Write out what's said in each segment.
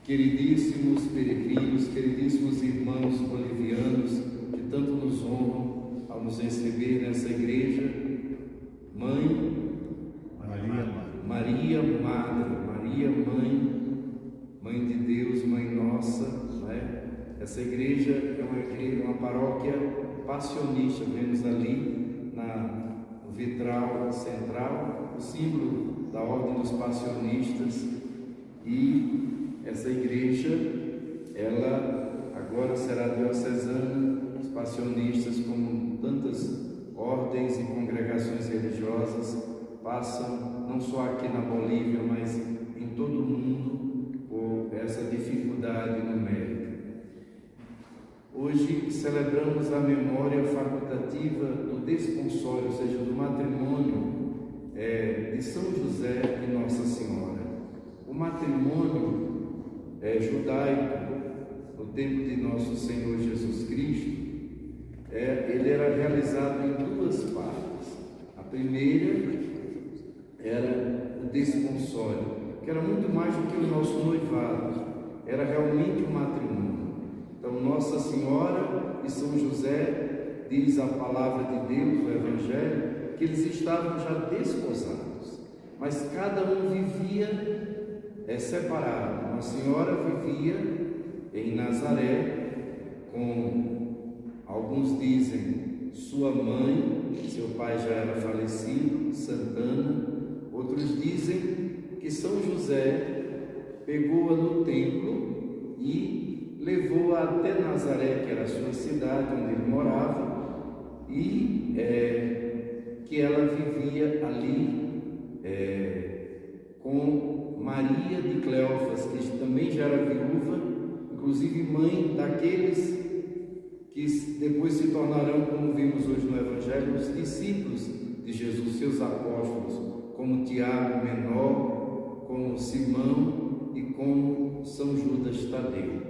Queridíssimos peregrinos, queridíssimos irmãos bolivianos que tanto nos honram ao nos receber nessa igreja, Maria Mãe de Deus, Mãe Nossa, não é? Essa igreja é uma paróquia passionista. Vemos ali no vitral central o símbolo da Ordem dos Passionistas, e essa igreja, ela agora será diocesana. Os passionistas, como tantas ordens e congregações religiosas, passam não só aqui na Bolívia, mas em todo o mundo, por essa dificuldade numérica. Hoje celebramos a memória facultativa do desponsório, ou seja, do matrimônio de São José e Nossa Senhora. O matrimônio judaico, no tempo de nosso Senhor Jesus Cristo, ele era realizado em duas partes. A primeira era o desponsório, que era muito mais do que o nosso noivado, era realmente um matrimônio. Então, Nossa Senhora e São José, diz a palavra de Deus, o Evangelho, que eles estavam já desposados, mas cada um vivia separado. Uma senhora vivia em Nazaré com, alguns dizem, sua mãe, seu pai já era falecido, Santana. Outros dizem que São José pegou-a no templo e levou-a até Nazaré, que era a sua cidade onde ele morava, e que ela vivia ali com Maria de Cleófas, que também já era viúva, inclusive mãe daqueles que depois se tornarão, como vimos hoje no Evangelho, os discípulos de Jesus, seus apóstolos, como Tiago Menor, como Simão e como São Judas Tadeu.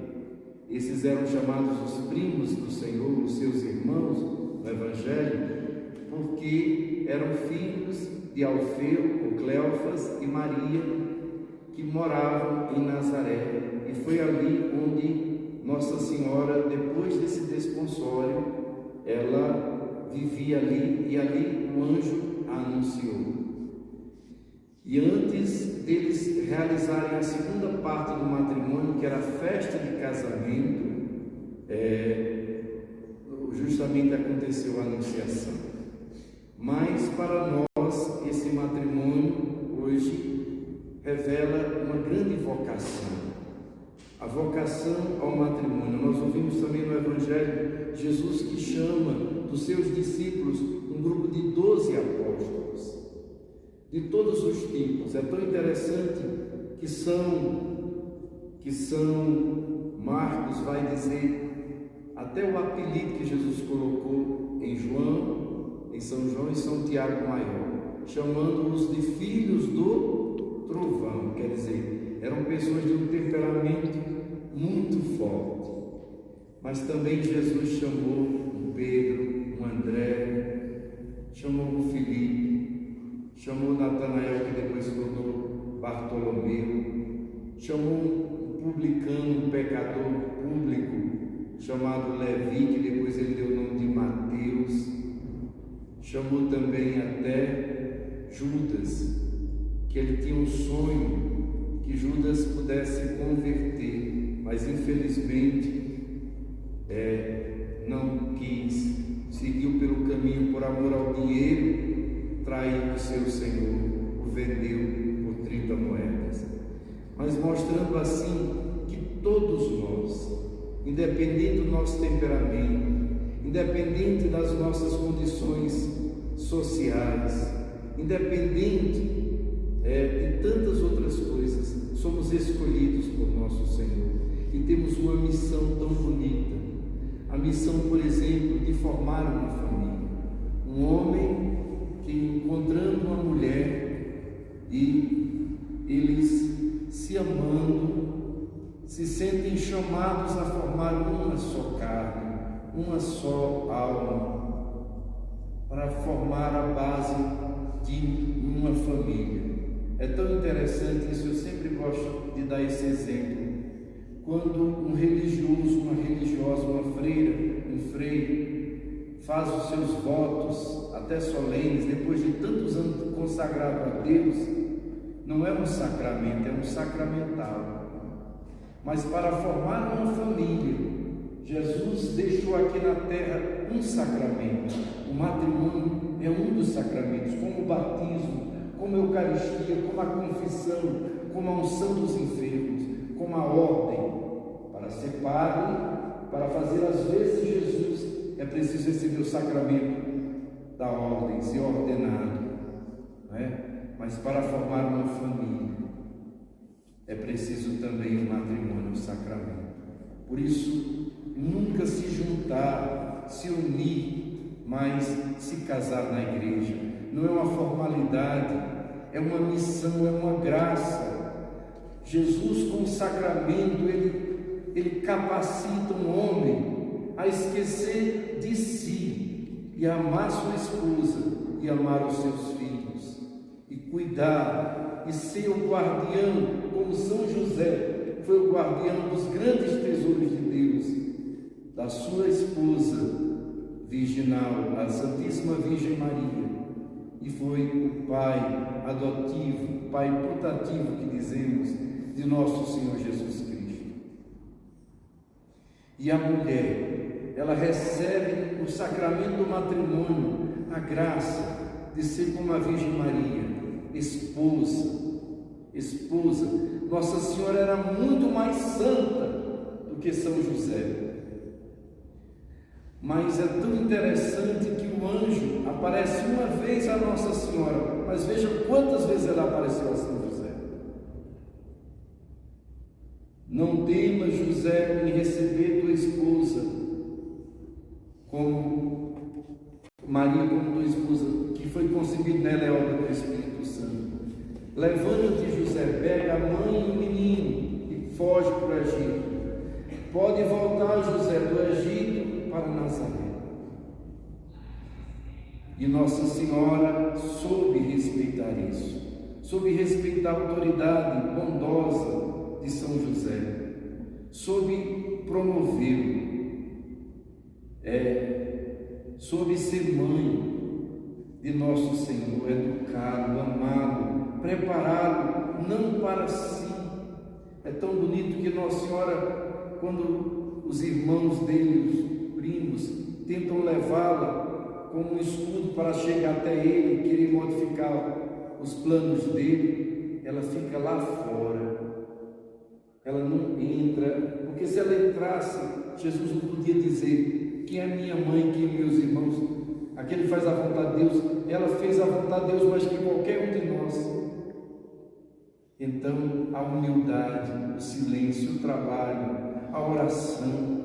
Esses eram chamados os primos do Senhor, os seus irmãos no Evangelho, porque eram filhos de Alfeu, ou Cleófas, e Maria, que moravam em Nazaré. E foi ali onde Nossa Senhora, depois desse desponsório, ela vivia ali, e ali o anjo a anunciou. E antes deles realizarem a segunda parte do matrimônio, que era a festa de casamento, justamente aconteceu a anunciação. Mas para nós, esse matrimônio hoje revela uma grande vocação, a vocação ao matrimônio. Nós ouvimos também no Evangelho Jesus que chama dos seus discípulos um grupo de 12 apóstolos, de todos os tipos. É tão interessante que São Marcos vai dizer até o apelido que Jesus colocou em São João e São Tiago Maior, chamando-os de filhos do trovão. Quer dizer, eram pessoas de um temperamento muito forte. Mas também Jesus chamou um Pedro, um André, chamou um Filipe, chamou Natanael, que depois se tornou Bartolomeu, chamou um publicano, um pecador público, chamado Levi, que depois ele deu o nome de Mateus, chamou também até Judas, que ele tinha um sonho que Judas pudesse converter, mas infelizmente não quis, seguiu pelo caminho por amor ao dinheiro, traiu o seu Senhor, o vendeu por 30 moedas. Mas mostrando assim que todos nós, independente do nosso temperamento, independente das nossas condições sociais, independente de tantas outras coisas, somos escolhidos por nosso Senhor e temos uma missão tão bonita. A missão, por exemplo, de formar uma família. Um homem que, encontrando uma mulher, e eles se amando, se sentem chamados a formar uma só carne, uma só alma, para formar a base de uma família. É tão interessante isso, eu sempre gosto de dar esse exemplo. quando um religioso, uma religiosa, uma freira, um freio, faz os seus votos, até solenes, depois de tantos anos consagrado a Deus, não é um sacramento, é um sacramental. Mas para formar uma família, Jesus deixou aqui na terra um sacramento. O matrimônio é um dos sacramentos, como o batismo, como a Eucaristia, como a confissão, como a unção dos enfermos, como a ordem. Para ser padre, para fazer as vezes de Jesus, é preciso receber o sacramento da ordem, ser ordenado, não é? Mas para formar uma família, é preciso também o matrimônio, o sacramento. Por isso, nunca se juntar, se unir, mas se casar na igreja. Não é uma formalidade, é uma missão, é uma graça. Jesus, com o sacramento, ele capacita um homem a esquecer de si e amar sua esposa e amar os seus filhos e cuidar e ser o guardião, como São José foi o guardião dos grandes tesouros de Deus, da sua esposa virginal, a Santíssima Virgem Maria, e foi o pai adotivo, pai putativo que dizemos, de nosso Senhor Jesus Cristo. E a mulher, ela recebe o sacramento do matrimônio, a graça de ser como a Virgem Maria, esposa. Nossa Senhora era muito mais santa do que São José. Mas é tão interessante que o anjo aparece uma vez a Nossa Senhora, mas veja quantas vezes ela apareceu a São José. Não temas, José, em receber tua esposa como Maria, como tua esposa, que foi concebida nela é obra do Espírito Santo. Levanta-te, José, pega a mãe e o menino e foge para o Egito. Pode voltar, José, do Egito para Nazaré. E Nossa Senhora soube respeitar isso, soube respeitar a autoridade bondosa de São José, soube promovê-lo, soube ser mãe de nosso Senhor, educá-lo, amá-lo, prepará-lo não para si. É tão bonito que Nossa Senhora, quando os irmãos dele, os primos, tentam levá-la como um escudo para chegar até ele e querer modificar os planos dele, ela fica lá fora. Ela não entra, porque se ela entrasse, Jesus não podia dizer: quem é minha mãe, quem é meus irmãos? Aquele faz a vontade de Deus. Ela fez a vontade de Deus mais que qualquer um de nós. Então, a humildade, o silêncio, o trabalho, a oração.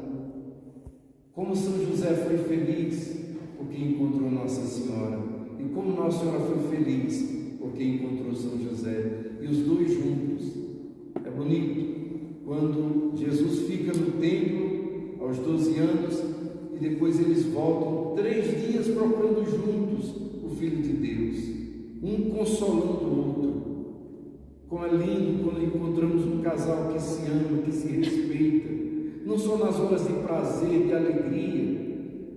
Como São José foi feliz porque encontrou Nossa Senhora, e como Nossa Senhora foi feliz porque encontrou São José, e os dois juntos. É bonito quando Jesus fica no templo aos 12 anos e depois eles voltam 3 dias procurando juntos o Filho de Deus, um consolando o outro. Como é lindo quando encontramos um casal que se ama, que se respeita, não só nas horas de prazer, de alegria,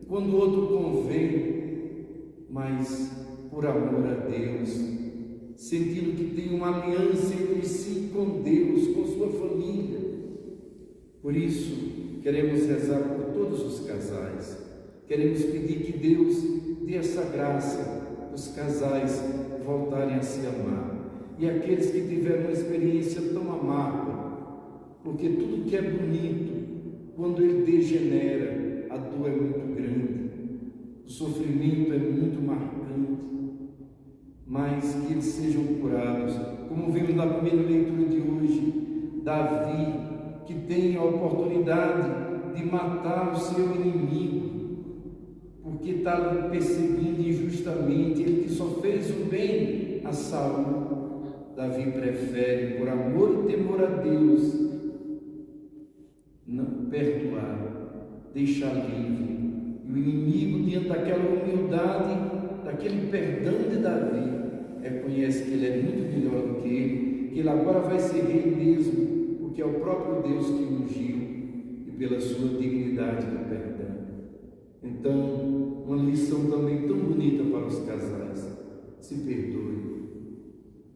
quando o outro convém, mas por amor a Deus, sentindo que tem uma aliança entre si com Deus, com sua família. Por isso, queremos rezar por todos os casais, queremos pedir que Deus dê essa graça, os casais voltarem a se amar. E aqueles que tiveram uma experiência tão amarga, porque tudo que é bonito, quando ele degenera, a dor é muito grande, o sofrimento é muito marcante, mas que eles sejam curados, como vimos na primeira leitura de hoje, Davi, que tem a oportunidade de matar o seu inimigo, porque está perseguindo injustamente, ele que só fez o bem a Saul. Davi prefere, por amor e temor a Deus, não perdoar, deixar livre. E o inimigo, diante daquela humildade, daquele perdão de Davi, reconhece que ele é muito melhor do que ele agora vai ser rei mesmo, porque porque é o próprio Deus que ungiu e pela sua dignidade do perdão. Então, uma lição também tão bonita para os casais: se perdoem,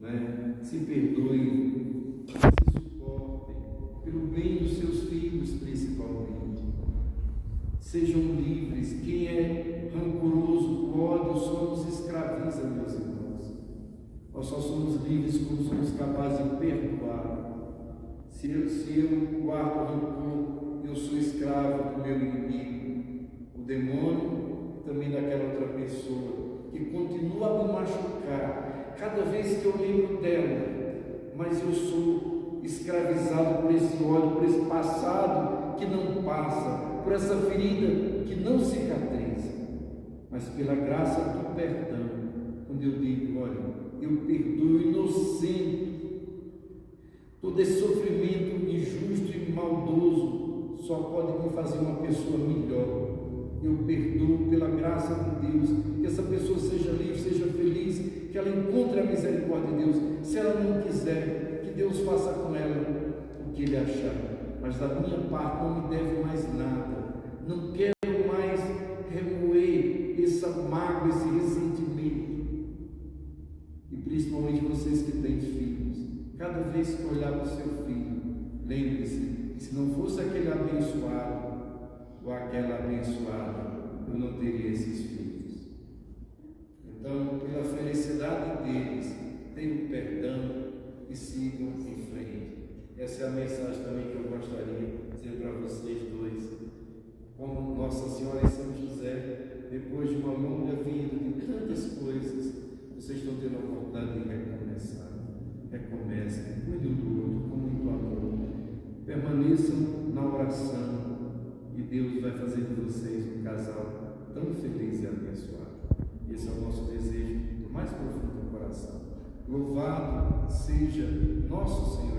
né? Se perdoem, se suportem, pelo bem dos seus filhos principalmente. Sejam livres. Quem é rancoroso, o ódio só nos escraviza, meus irmãos. Nós só somos livres quando somos capazes de perdoar. Se eu guardo rancor, eu sou escravo do meu inimigo, o demônio, também daquela outra pessoa, que continua a me machucar cada vez que eu lembro dela, mas eu sou escravizado por esse ódio, por esse passado que não passa, por essa ferida que não cicatriza. Mas pela graça do perdão, quando eu digo, olha, eu perdoo inocente, todo esse sofrimento injusto e maldoso só pode me fazer uma pessoa melhor. Eu perdoo pela graça de Deus, que essa pessoa seja livre, seja feliz, que ela encontre a misericórdia de Deus. Se ela não quiser, que Deus faça com ela o que Ele achar. Mas da minha parte não me deve mais nada. Não quero mais remoer essa mágoa, esse ressentimento. E principalmente vocês que têm filhos, cada vez que olhar para o seu filho, lembre-se que se não fosse aquele abençoado ou aquela abençoada, eu não teria esses filhos. Então, pela felicidade deles, tenham perdão e sigam em frente. Essa é a mensagem também que eu gostaria de dizer para vocês dois. Como Nossa Senhora e São José, depois de uma longa vida de tantas coisas, vocês estão tendo a oportunidade de recomeçar. Recomecem, cuidem do outro com muito amor. Permaneçam na oração e Deus vai fazer de vocês um casal tão feliz e abençoado. Esse é o nosso desejo do mais profundo do coração. Louvado seja nosso Senhor